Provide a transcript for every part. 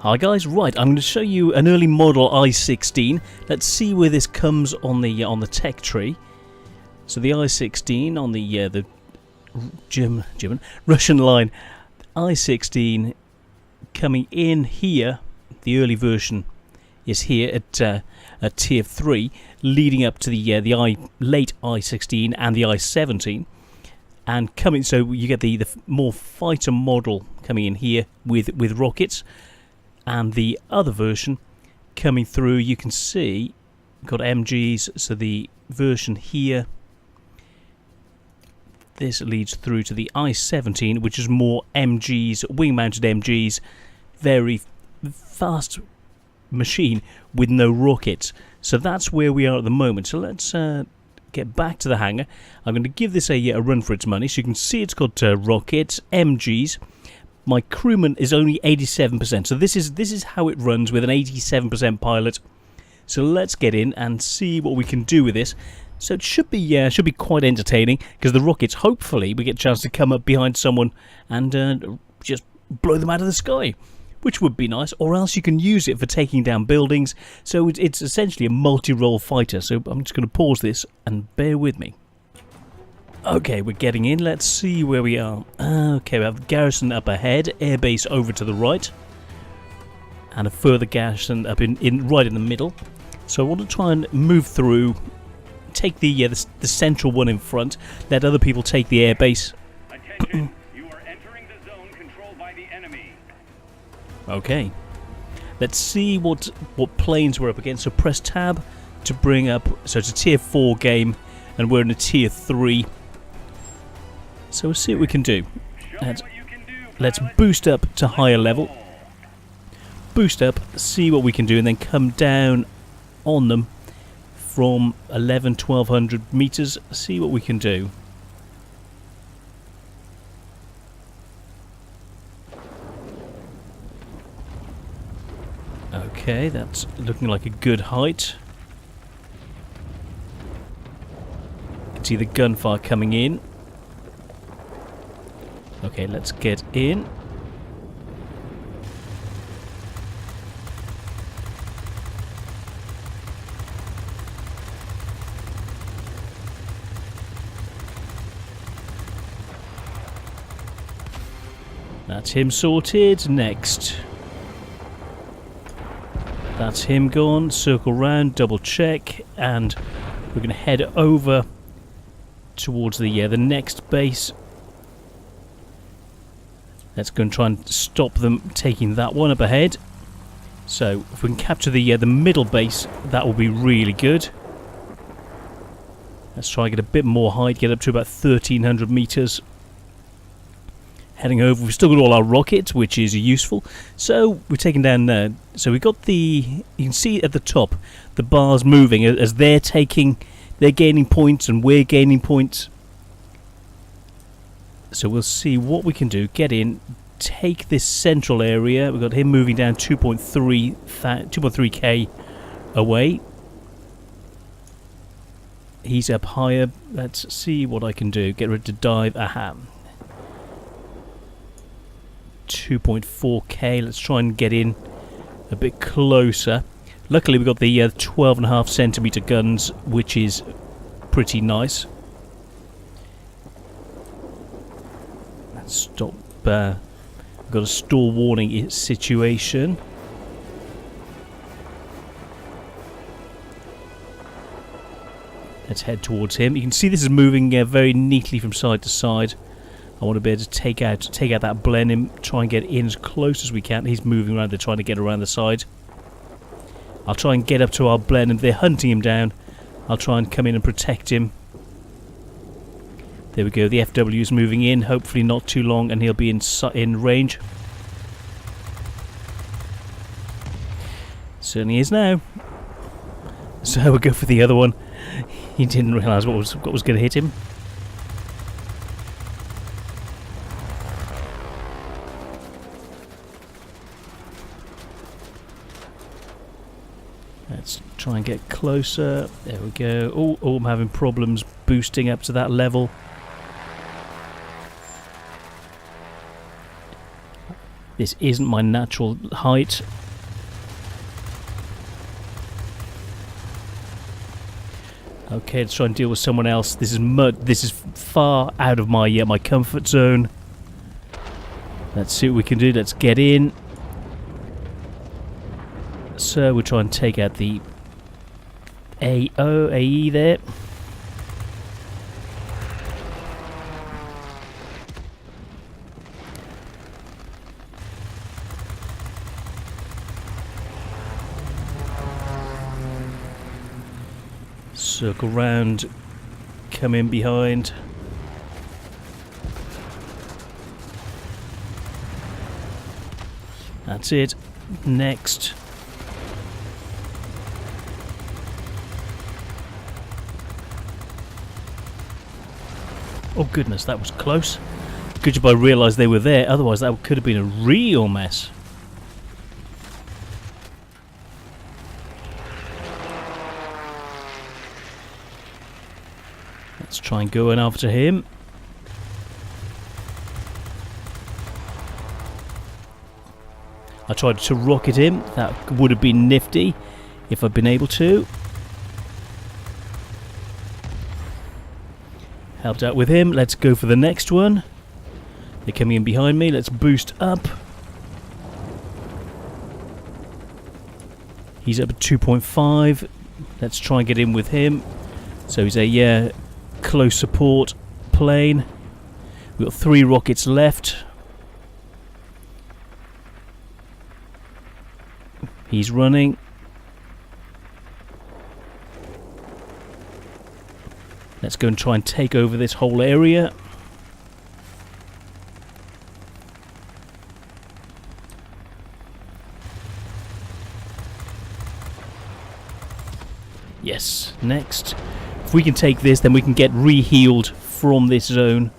Hi guys, right, I'm going to show you an early model I-16. Let's see where this comes on the tech tree. So the I-16 on the Russian line, I-16 coming in here. The early version is here at tier 3, leading up to the late I-16 and the I-17. And coming, so you get the more fighter model coming in here with rockets. And the other version coming through, you can see, got MGs, so the version here, this leads through to the I-17, which is more MGs, wing-mounted MGs, very fast machine with no rockets. So that's where we are at the moment. So let's get back to the hangar. I'm going to give this a run for its money. So you can see it's got rockets, MGs. My crewman is only 87%, so this is how it runs with an 87% pilot. So let's get in and see what we can do with this. So it should be quite entertaining, because the rockets, hopefully we get a chance to come up behind someone and just blow them out of the sky, which would be nice. Or else you can use it for taking down buildings. So it's essentially a multi-role fighter. So I'm just going to pause this and bear with me. Okay, we're getting in. Let's see where we are. Okay, we have the garrison up ahead, airbase over to the right, and a further garrison up right in the middle. So I want to try and move through, take the central one in front, let other people take the airbase. Attention, you are entering the zone controlled by the enemy. Okay, let's see what planes we're up against. So press tab to bring up. So it's a tier 4 game, and we're in a tier 3. So we'll see what we can do. Let's boost up to higher level. Boost up, see what we can do, and then come down on them from 1200 meters. See what we can do. Okay, that's looking like a good height. You can see the gunfire coming in. Okay, let's get in. That's him sorted. Next. That's him gone. Circle round, double check, and we're going to head over towards the next base. Let's go and try and stop them taking that one up ahead. So if we can capture the middle base, that will be really good. Let's try and get a bit more height, get up to about 1300 meters. Heading over, we've still got all our rockets, which is useful. So we're taking down. So we got you can see at the top the bars moving as they're gaining points and we're gaining points. So we'll see what we can do. Get in, take this central area. We've got him moving down 2.3k away. He's up higher. Let's see what I can do. Get ready to dive. Aha. 2.4k. Let's try and get in a bit closer. Luckily we've got the 12.5 centimeter guns, which is pretty nice. Stop. We've got a stall warning situation. Let's head towards him. You can see this is moving very neatly from side to side. I want to be able to take out that Blenheim, try and get in as close as we can. He's moving around. They're trying to get around the side. I'll try and get up to our Blenheim. They're hunting him down. I'll try and come in and protect him. There we go, the FW is moving in, hopefully not too long, and he'll be in range. Certainly is now. So we'll go for the other one. He didn't realise what was going to hit him. Let's try and get closer. There we go. Oh, I'm having problems boosting up to that level. This isn't my natural height. Okay, let's try and deal with someone else. This is mud. This is far out of my my comfort zone. Let's see what we can do. Let's get in. So we'll try and take out the AE there. Circle round, come in behind. That's it. Next. Oh goodness, that was close. Good job I realised they were there, otherwise that could have been a real mess. Let's try and go in after him. I tried to rocket him. That would have been nifty if I'd been able to. Helped out with him. Let's go for the next one. They're coming in behind me. Let's boost up. He's up at 2.5. Let's try and get in with him. So he's a close support plane. We've got 3 rockets left. He's running. Let's go and try and take over this whole area. Yes, next. If we can take this, then we can get re-healed from this zone,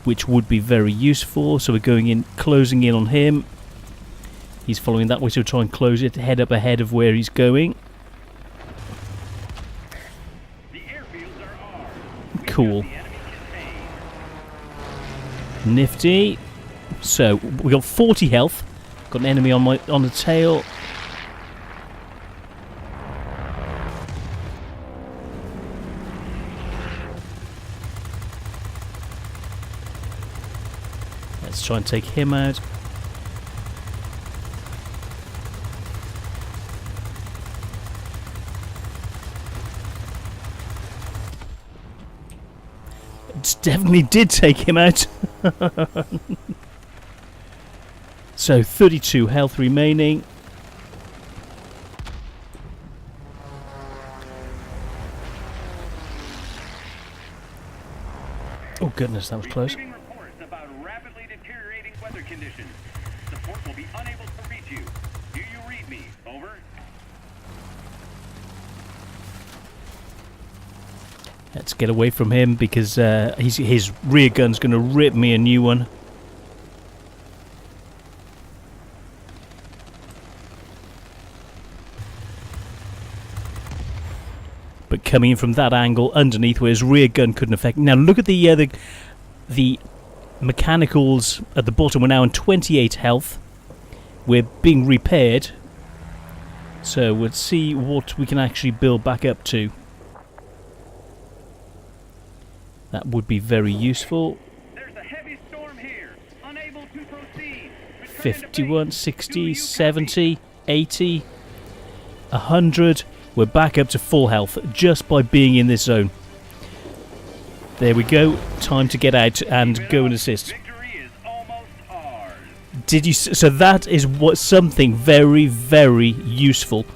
which would be very useful. So we're going in, closing in on him. He's following that way, so we'll try and close it, head up ahead of where he's going. Cool. Nifty. So we got 40 health. Got an enemy on the tail. Let's try and take him out. Definitely did take him out. So 32 health remaining. Oh goodness, that was close. Receiving reports about rapidly deteriorating weather conditions. Support will be unable to reach you. Do you read me? Over. Let's get away from him because his rear gun's going to rip me a new one. But coming in from that angle underneath where his rear gun couldn't affect. Now look at the mechanicals at the bottom. We're now on 28 health. We're being repaired. So we'll see what we can actually build back up to. That would be very useful. There's a heavy storm here. Unable to proceed. 51, 60, 70, 80, 100. We're back up to full health just by being in this zone. There we go. Time to get out and go and assist. Victory is almost ours. Did you? So that is what something very, very useful.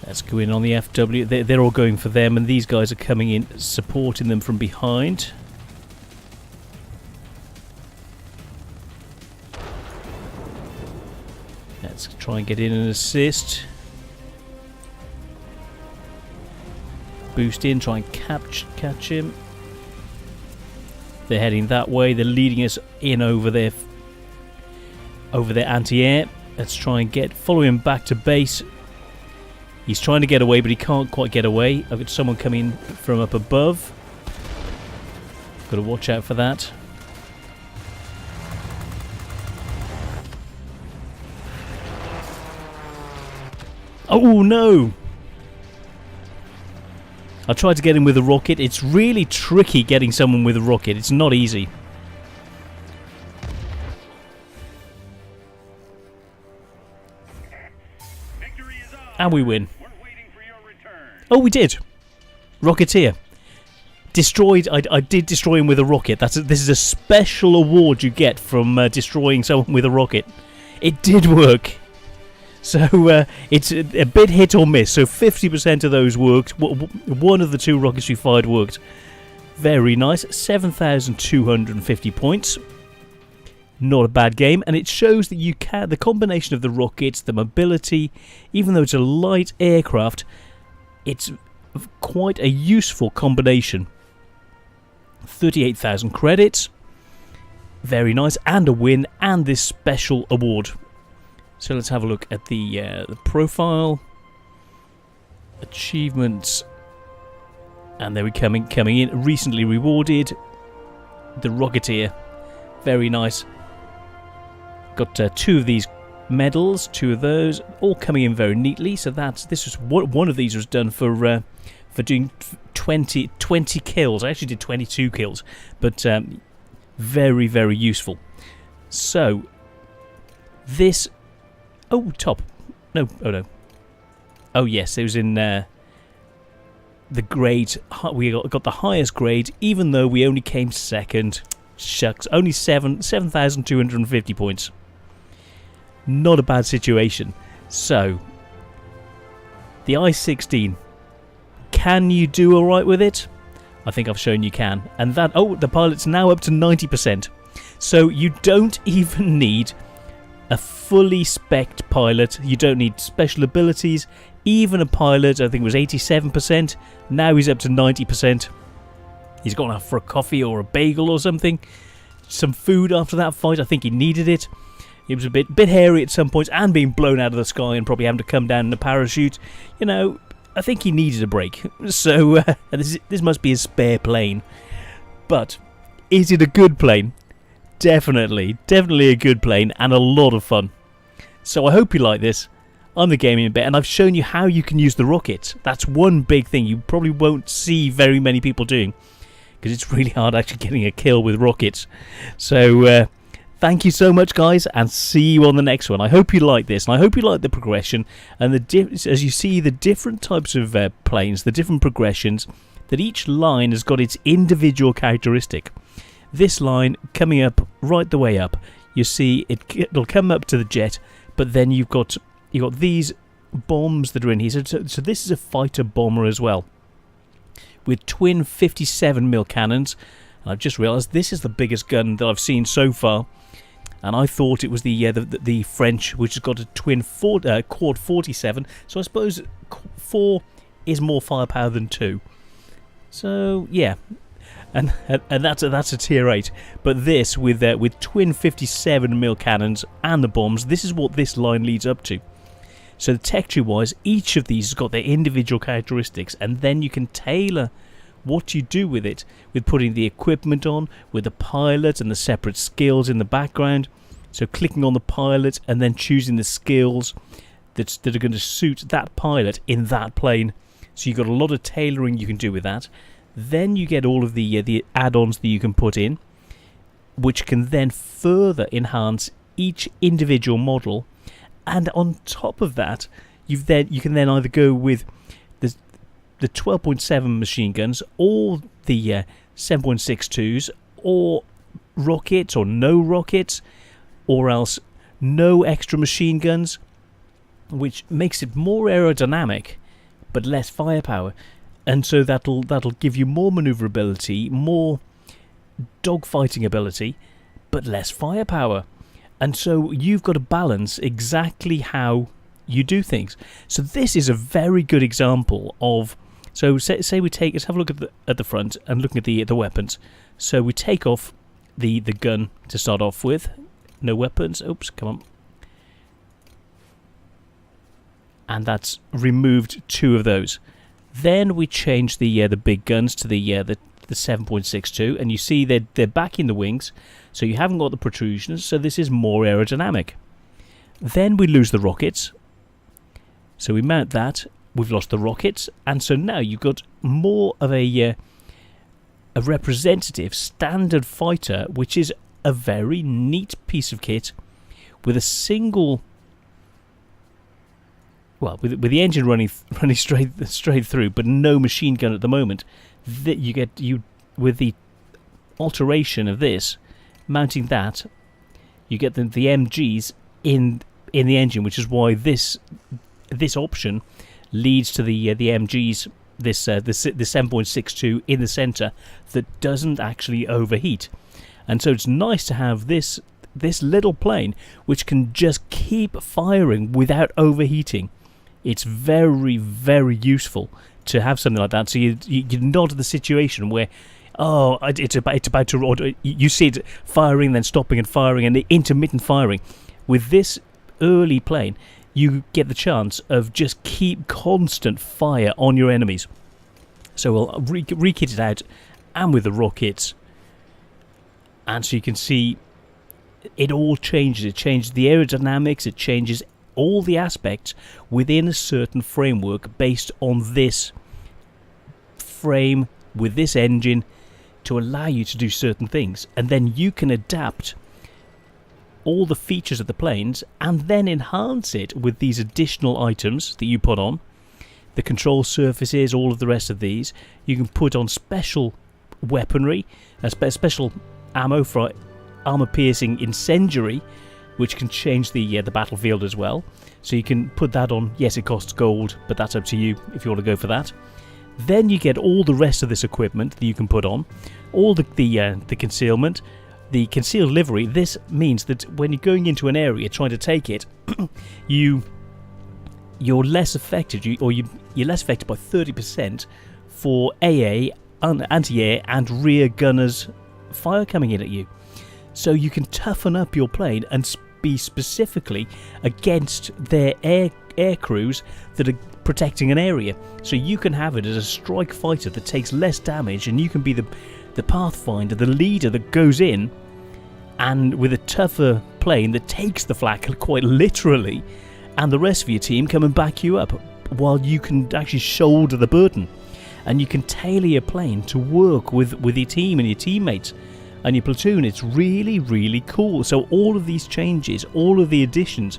Let's go in on the FW. They're all going for them, and these guys are coming in, supporting them from behind. Let's try and get in and assist. Boost in, try and catch him. They're heading that way. They're leading us in over their anti-air. Let's try and follow him back to base. He's trying to get away, but he can't quite get away. I've got someone coming from up above. Got to watch out for that. Oh no! I tried to get him with a rocket. It's really tricky getting someone with a rocket. It's not easy. Victory is ours. And we win. We're waiting for your return. Oh, we did. Rocketeer. Destroyed. I did destroy him with a rocket. This is a special award you get from destroying someone with a rocket. It did work. So it's a bit hit or miss. So 50% of those worked. One of the 2 rockets we fired worked. Very nice. 7,250 points. Not a bad game. And it shows that you can. The combination of the rockets, the mobility, even though it's a light aircraft, it's quite a useful combination. 38,000 credits. Very nice. And a win. And this special award. So let's have a look at the profile, achievements, and there we coming in. Recently rewarded, the Rocketeer, very nice. Got 2 of these medals, 2 of those, all coming in very neatly. So this was one of these was done for doing 20 kills. I actually did 22 kills, but very, very useful. So this. Oh, top. No, oh no. Oh yes, it was in the grade. We got the highest grade, even though we only came second. Shucks, only 7,250 points. Not a bad situation. So, the I-16. Can you do alright with it? I think I've shown you can. And that, the pilot's now up to 90%. So you don't even need a fully spec'd pilot. You don't need special abilities. Even a pilot, I think it was 87%. Now he's up to 90%. He's gone out for a coffee or a bagel or something. Some food after that fight. I think he needed it. He was a bit hairy at some points and being blown out of the sky and probably having to come down in a parachute. You know, I think he needed a break. So this must be his spare plane. But is it a good plane? Definitely a good plane and a lot of fun. So I hope you like this. I'm the Gaming Bit, and I've shown you how you can use the rocket. That's one big thing you probably won't see very many people doing, because it's really hard actually getting a kill with rockets. So thank you so much, guys, and see you on the next one. I hope you like this, and I hope you like the progression and as you see the different types of planes, the different progressions, that each line has got its individual characteristic. This line coming up right the way up, you see it'll come up to the jet, but then you've got these bombs that are in here. So this is a fighter bomber as well, with twin 57mm cannons. And I've just realised this is the biggest gun that I've seen so far, and I thought it was the French, which has got a twin quad 47. So I suppose 4 is more firepower than 2. So yeah. And that's a tier 8, but this with twin 57mm cannons and the bombs, this is what this line leads up to. So texture wise, each of these has got their individual characteristics, and then you can tailor what you do with it, with putting the equipment on, with the pilot and the separate skills in the background. So clicking on the pilot and then choosing the skills that are going to suit that pilot in that plane. So you've got a lot of tailoring you can do with that. Then you get all of the add-ons that you can put in, which can then further enhance each individual model. And on top of that, you can then either go with the 12.7 machine guns, or the 7.62s, or rockets, or no rockets, or else no extra machine guns, which makes it more aerodynamic but less firepower. And so that'll give you more maneuverability, more dogfighting ability, but less firepower. And so you've got to balance exactly how you do things. So this is a very good example of. So say we let's have a look at the front and looking at the weapons. So we take off the gun to start off with. No weapons. Oops, come on. And that's removed 2 of those. Then we change the big guns to the 7.62, and you see they're back in the wings, so you haven't got the protrusions, so this is more aerodynamic. Then we lose the rockets, so we mount that. We've lost the rockets, and so now you've got more of a representative standard fighter, which is a very neat piece of kit with a single. Well, with the engine running straight through, but no machine gun at the moment. That you with the alteration of this, mounting that, you get the MGs in the engine, which is why this option leads to the MGs. The 7.62 in the centre that doesn't actually overheat, and so it's nice to have this little plane which can just keep firing without overheating. It's very, very useful to have something like that. So you're not in the situation where, it's about to, you see it firing, then stopping and firing, and the intermittent firing. With this early plane, you get the chance of just keep constant fire on your enemies. So we'll re-kit it out, and with the rockets, and so you can see it all changes. It changes the aerodynamics, it changes all the aspects within a certain framework based on this frame with this engine to allow you to do certain things, and then you can adapt all the features of the planes and then enhance it with these additional items that you put on, the control surfaces, all of the rest of these. You can put on special weaponry, special ammo for armor piercing incendiary, which can change the battlefield as well. So you can put that on. Yes, it costs gold, but that's up to you if you want to go for that. Then you get all the rest of this equipment that you can put on, all the concealment, the concealed livery. This means that when you're going into an area trying to take it, you're less affected, you're less affected by 30% for AA, anti-air, and rear gunners fire coming in at you. So you can toughen up your plane and be specifically against their air crews that are protecting an area. So you can have it as a strike fighter that takes less damage, and you can be the pathfinder, the leader that goes in, and with a tougher plane that takes the flak quite literally, and the rest of your team come and back you up while you can actually shoulder the burden. And you can tailor your plane to work with your team and your teammates and your platoon. It's really, really cool. So all of these changes, all of the additions,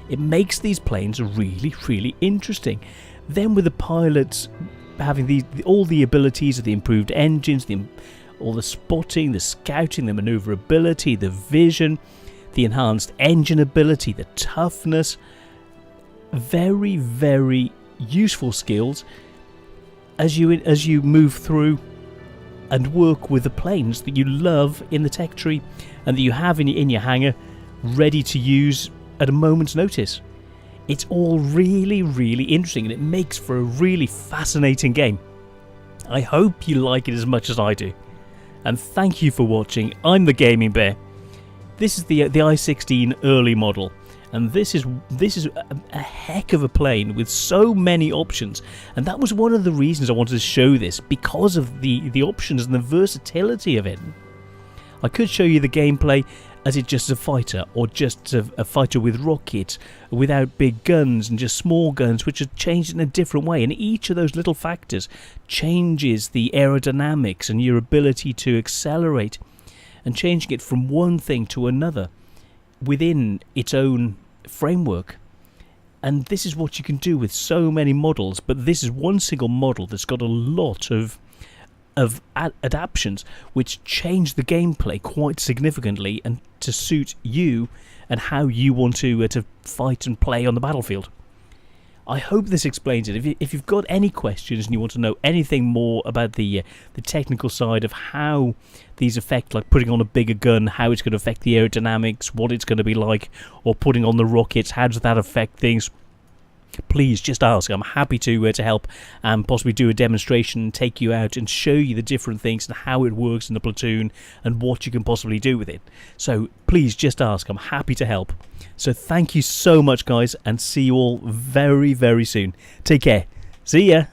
it makes these planes really, really interesting. Then with the pilots having all the abilities of the improved engines, all the spotting, the scouting, the maneuverability, the vision, the enhanced engine ability, the toughness, very, very useful skills as you move through and work with the planes that you love in the tech tree and that you have in your hangar ready to use at a moment's notice. It's all really, really interesting, and it makes for a really fascinating game. I hope you like it as much as I do. And thank you for watching. I'm the Gaming Bear. This is the I-16 early model, and this is a heck of a plane with so many options. And that was one of the reasons I wanted to show this, because of the options and the versatility of it. I could show you the gameplay as it just a fighter, or just a fighter with rockets, without big guns and just small guns, which are changed in a different way. And each of those little factors changes the aerodynamics and your ability to accelerate, and changing it from one thing to another within its own framework. And this is what you can do with so many models, but this is one single model that's got a lot of adaptions which change the gameplay quite significantly and to suit you and how you want to fight and play on the battlefield. I hope this explains it. If you've got any questions and you want to know anything more about the technical side of how these affect, like putting on a bigger gun, how it's going to affect the aerodynamics, what it's going to be like, or putting on the rockets, how does that affect things, please just ask. I'm happy to help and possibly do a demonstration, take you out and show you the different things and how it works in the platoon and what you can possibly do with it. So please just ask. I'm happy to help. So thank you so much, guys, and see you all very, very soon. Take care. See ya.